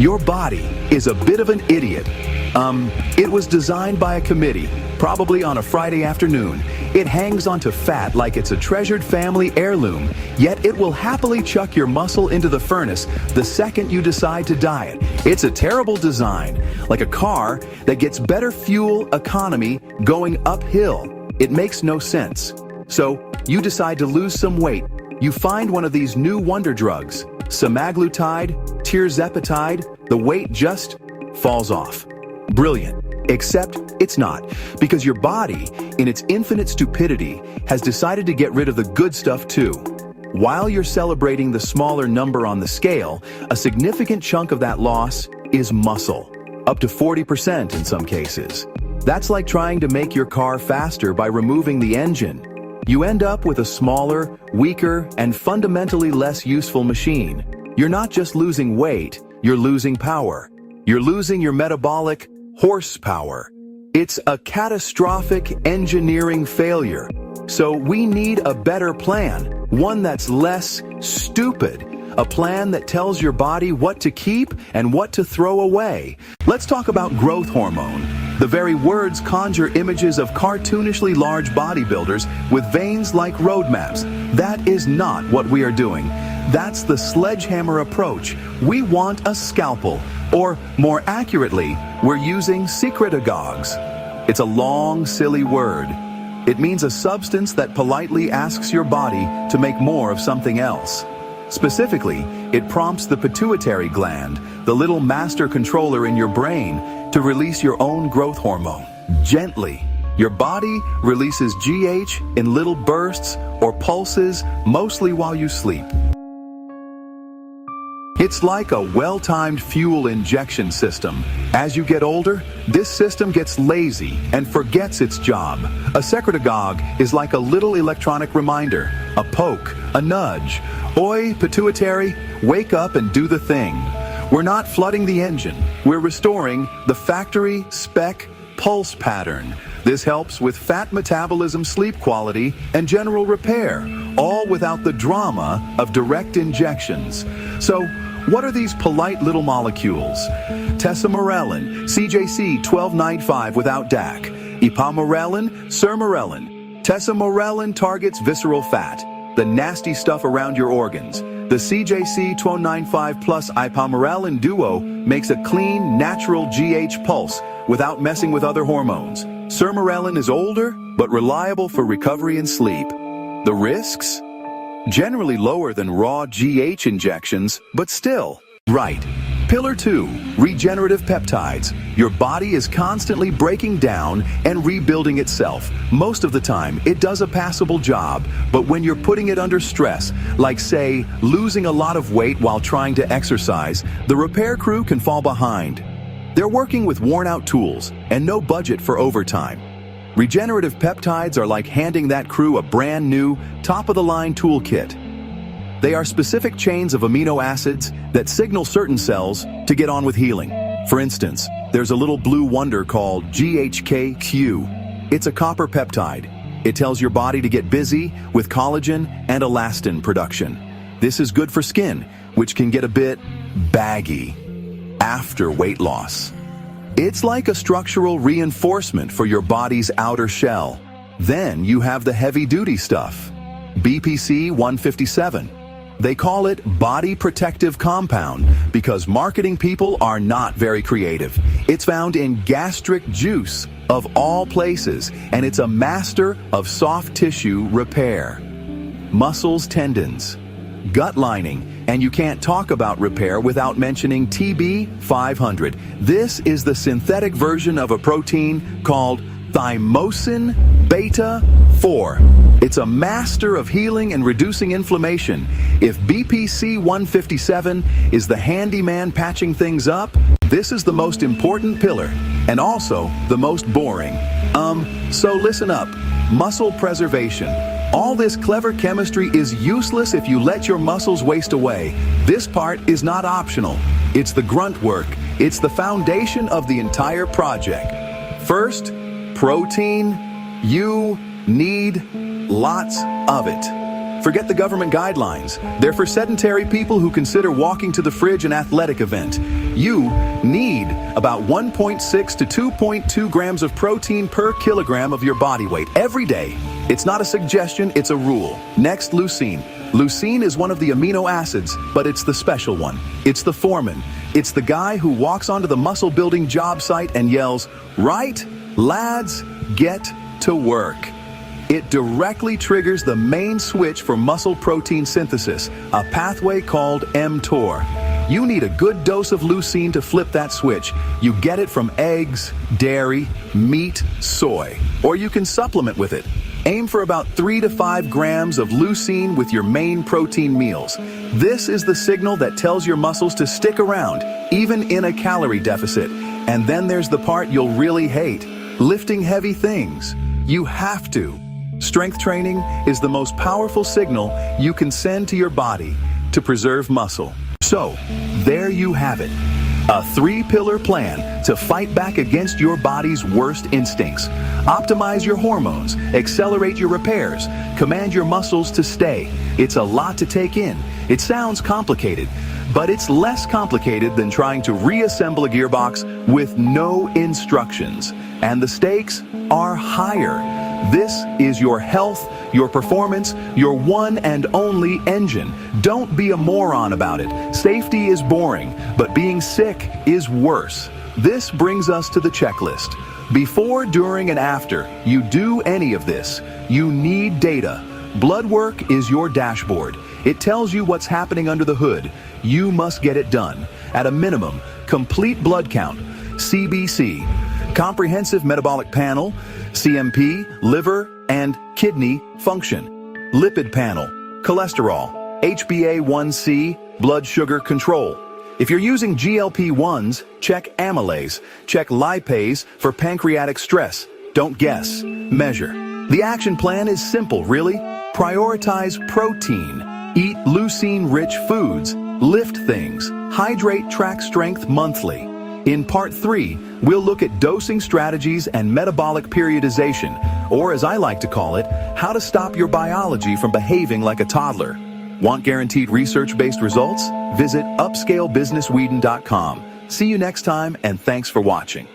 Your body is a bit of an idiot. It was designed by a committee, probably on a Friday afternoon. It hangs onto fat like it's a treasured family heirloom, yet it will happily chuck your muscle into the furnace the second you decide to diet. It's a terrible design, like a car that gets better fuel economy going uphill. It makes no sense. So, you decide to lose some weight. You find one of these new wonder drugs, semaglutide, tirzepatide, the weight just falls off. Brilliant. Except it's not, because your body, in its infinite stupidity, has decided to get rid of the good stuff too. While you're celebrating the smaller number on the scale, a significant chunk of that loss is muscle, up to 40% in some cases. That's like trying to make your car faster by removing the engine. You end up with a smaller, weaker, and fundamentally less useful machine. You're not just losing weight, you're losing power. You're losing your metabolic horsepower. It's a catastrophic engineering failure. So we need a better plan, one that's less stupid, a plan that tells your body what to keep and what to throw away. Let's talk about growth hormone. The very words conjure images of cartoonishly large bodybuilders with veins like roadmaps. That is not what we are doing. That's the sledgehammer approach. We want a scalpel, or more accurately, we're using secretagogues. It's a long, silly word. It means a substance that politely asks your body to make more of something else. Specifically, it prompts the pituitary gland, the little master controller in your brain, to release your own growth hormone. Gently. Your body releases GH in little bursts or pulses, mostly while you sleep. It's like a well-timed fuel injection system. As you get older, this system gets lazy and forgets its job. A secretagogue is like a little electronic reminder, a poke, a nudge. Oi, pituitary, wake up and do the thing. We're not flooding the engine. We're restoring the factory spec pulse pattern. This helps with fat metabolism, sleep quality, and general repair, all without the drama of direct injections. So, what are these polite little molecules? Testosterone, CJC 1295 without DAC. Ipamorelin, sermorelin. Testosterone targets visceral fat, the nasty stuff around your organs. The CJC 1295 plus ipamorelin duo makes a clean, natural GH pulse without messing with other hormones. Sermorelin is older, but reliable for recovery and sleep. The risks? Generally lower than raw GH injections, but still. Right. Pillar 2, regenerative peptides. Your body is constantly breaking down and rebuilding itself. Most of the time, it does a passable job, but when you're putting it under stress, like say, losing a lot of weight while trying to exercise, the repair crew can fall behind. They're working with worn-out tools and no budget for overtime. Regenerative peptides are like handing that crew a brand new, top-of-the-line toolkit. They are specific chains of amino acids that signal certain cells to get on with healing. For instance, there's a little blue wonder called GHKQ. It's a copper peptide. It tells your body to get busy with collagen and elastin production. This is good for skin, which can get a bit baggy after weight loss. It's like a structural reinforcement for your body's outer shell. Then you have the heavy-duty stuff, BPC 157. They call it body protective compound because marketing people are not very creative. It's found in gastric juice, of all places, and it's a master of soft tissue repair. Muscles, tendons, gut lining, and you can't talk about repair without mentioning TB 500. This is the synthetic version of a protein called thymosin beta 4. It's a master of healing and reducing inflammation. If BPC 157 is the handyman patching things up, this is the most important pillar, and also the most boring. So listen up. Muscle preservation. All this clever chemistry is useless if you let your muscles waste away. This part is not optional. It's the grunt work. It's the foundation of the entire project. First, protein. You need lots of it. Forget the government guidelines. They're for sedentary people who consider walking to the fridge an athletic event. You need about 1.6 to 2.2 grams of protein per kilogram of your body weight every day. It's not a suggestion, it's a rule. Next, leucine. Leucine is one of the amino acids, but it's the special one. It's the foreman. It's the guy who walks onto the muscle-building job site and yells, "Right, lads, get to work." It directly triggers the main switch for muscle protein synthesis, a pathway called mTOR. You need a good dose of leucine to flip that switch. You get it from eggs, dairy, meat, soy, or you can supplement with it. Aim for about 3 to 5 grams of leucine with your main protein meals. This is the signal that tells your muscles to stick around, even in a calorie deficit. And then there's the part you'll really hate, lifting heavy things. You have to. Strength training is the most powerful signal you can send to your body to preserve muscle. So, there you have it. A 3-pillar plan to fight back against your body's worst instincts. Optimize your hormones, accelerate your repairs, command your muscles to stay. It's a lot to take in. It sounds complicated, but it's less complicated than trying to reassemble a gearbox with no instructions. And the stakes are higher. This is your health, your performance, your one and only engine. Don't be a moron about it. Safety is boring, but being sick is worse. This brings us to the checklist. Before, during, and after you do any of this, you need data. Blood work is your dashboard. It tells you what's happening under the hood. You must get it done. At a minimum, complete blood count, CBC, comprehensive metabolic panel, CMP, liver, and kidney function, lipid panel, cholesterol, HbA1c, blood sugar control. If you're using GLP-1s, check amylase, check lipase for pancreatic stress. Don't guess, measure. The action plan is simple, really. Prioritize protein, eat leucine-rich foods, lift things, hydrate, track strength monthly. In Part 3, we'll look at dosing strategies and metabolic periodization, or as I like to call it, how to stop your biology from behaving like a toddler. Want guaranteed research-based results? Visit upscalebusinessweden.com. See you next time, and thanks for watching.